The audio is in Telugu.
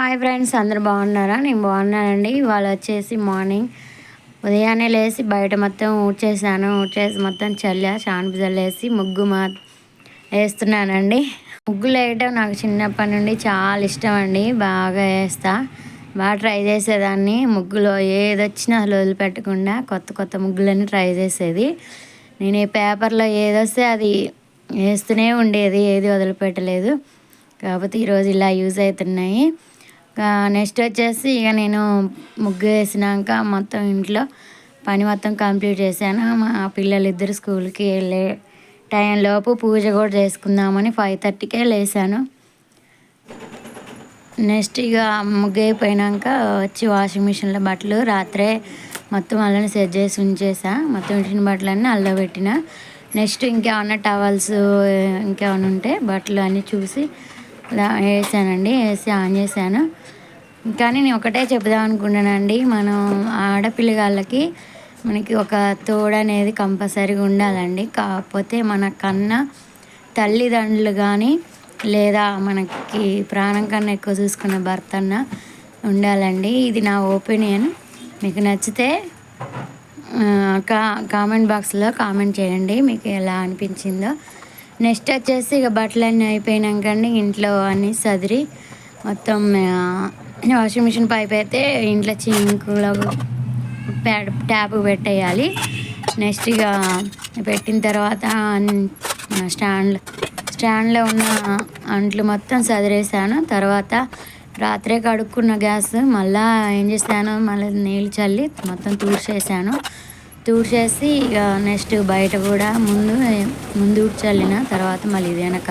హాయ్ ఫ్రెండ్స్, అందరు బాగున్నారా? నేను బాగున్నానండి. ఇవాళ వచ్చేసి మార్నింగ్ ఉదయాన్నే లేచి బయట మొత్తం ఊడ్చేసి మొత్తం షాన్పు చల్లేసి ముగ్గు వేస్తున్నానండి. ముగ్గులు వేయటం నాకు చిన్నప్పటి నుండి చాలా ఇష్టం అండి. బాగా వేస్తా, బాగా ట్రై చేసేదాన్ని. ముగ్గులో ఏది వచ్చినా అసలు వదిలిపెట్టకుండా కొత్త కొత్త ముగ్గులన్నీ ట్రై చేసేది. నేను ఈ పేపర్లో ఏదొస్తే అది వేస్తూనే ఉండేది, ఏది వదిలిపెట్టలేదు. కాకపోతే ఈరోజు ఇలా యూజ్ అవుతున్నాయి. నెక్స్ట్ వచ్చేసి ఇక నేను ముగ్గు వేసినాక మొత్తం ఇంట్లో పని మొత్తం కంప్లీట్ చేశాను. మా పిల్లలిద్దరు స్కూల్కి వెళ్ళే టైంలోపు పూజ కూడా చేసుకుందామని 5:30కే లేసాను. నెక్స్ట్ ఇక ముగ్గు అయిపోయాక వచ్చి వాషింగ్ మిషన్లో బట్టలు రాత్రే మొత్తం అలానే సెట్ చేసి ఉంచేసా. మొత్తం ఇంటిన బట్టలన్నీ అల్లో పెట్టిన. నెక్స్ట్ ఇంకేమన్నా టవల్స్ ఇంకేమన్నా ఉంటే బట్టలు అన్నీ చూసి వేసానండి. వేసి ఆన్ చేశాను. కానీ నేను ఒకటే చెప్దాం అనుకున్నానండి, మనం ఆడపిల్లగాళ్ళకి మనకి ఒక తోడు అనేది కంపల్సరీగా ఉండాలండి. కాకపోతే మన కన్నా తల్లిదండ్రులు కానీ లేదా మనకి ప్రాణం కన్నా ఎక్కువ చూసుకున్న భర్త అన్న ఉండాలండి. ఇది నా ఒపీనియన్. మీకు నచ్చితే కామెంట్ బాక్స్లో కామెంట్ చేయండి మీకు ఎలా అనిపించిందో. నెక్స్ట్ వచ్చేసి ఇక బట్టలన్నీ అయిపోయినాకండి ఇంట్లో అన్నీ సదిరి మొత్తం వాషింగ్ మిషన్ పైప్ అయితే ఇంట్లో చింకులో ట్యాప్ పెట్టేయాలి. నెక్స్ట్ ఇక పెట్టిన తర్వాత స్టాండ్లో ఉన్న అంట్లు మొత్తం సదిరేసాను. తర్వాత రాత్రే కడుక్కున్న గ్యాస్ మళ్ళీ ఏం చేశాను, మళ్ళీ నీళ్ళు చల్లి మొత్తం తూడ్చేసి ఇక నెక్స్ట్ బయట కూడా ముందు చల్లిన తర్వాత మళ్ళీ ఇది వెనక